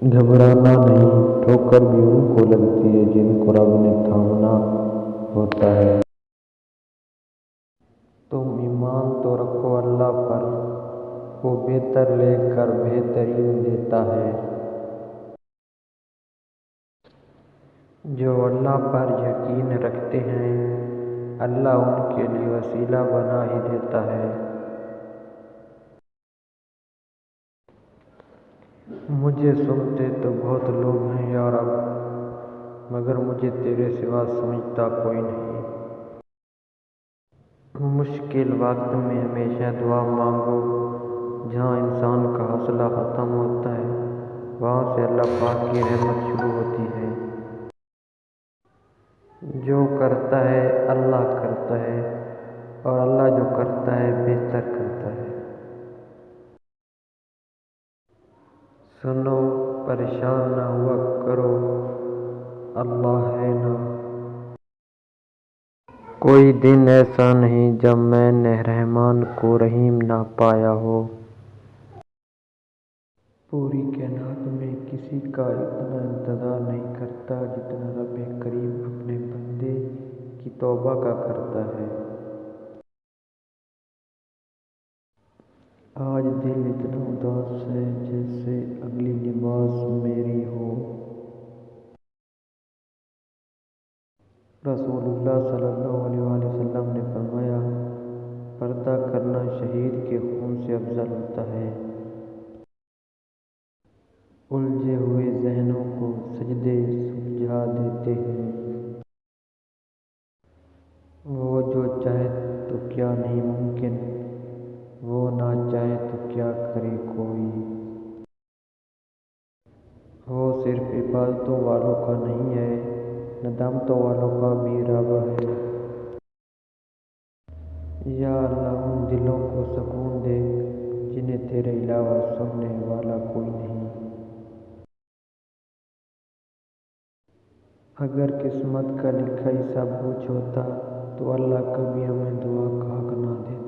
घबराना नहीं, ठोकर भी उनको लगती है जिनको रब ने थामना होता है। तुम ईमान तो रखो अल्लाह पर, वो बेहतर लेकर बेहतरीन देता है। जो अल्लाह पर यकीन रखते हैं, अल्लाह उनके लिए वसीला बना ही देता है। मुझे सुनते तो बहुत लोग हैं या रब, मगर मुझे तेरे सिवा समझता कोई नहीं। मुश्किल वक्त में हमेशा दुआ मांगो। जहाँ इंसान का हौसला ख़त्म होता है, वहाँ से अल्लाह पाक की रहमत शुरू होती है। जो करता है अल्लाह करता है, और अल्लाह जो करता है बेहतर करता है। सुनो, परेशान ना हुआ करो, अल्लाह है ना। कोई दिन ऐसा नहीं जब मैंने रहमान को रहीम ना पाया हो। पूरी कायनात में किसी का इतना इंतज़ार नहीं करता जितना रब करीम अपने बंदे की तौबा का करता है। आज दिल इतना उदास है जैसे अगली नमाज मेरी हो। रसूलुल्लाह सल्लल्लाहु अलैहि वसल्लम ने फरमाया, पर्दा करना शहीद के खून से अफजल होता है। उलझे हुए ज़हनों को सजदे सुलझा देते हैं। वो जो चाहे तो क्या नहीं मुमकिन, वो ना चाहे तो क्या करे कोई। वो सिर्फ इबादतों वालों का नहीं है, नदामतों वालों का भी रब है। या अल्लाह उन दिलों को सुकून दे जिन्हें तेरे अलावा सुनने वाला कोई नहीं। अगर किस्मत का लिखा ही सब कुछ होता तो अल्लाह कभी हमें दुआ का हक ना देता।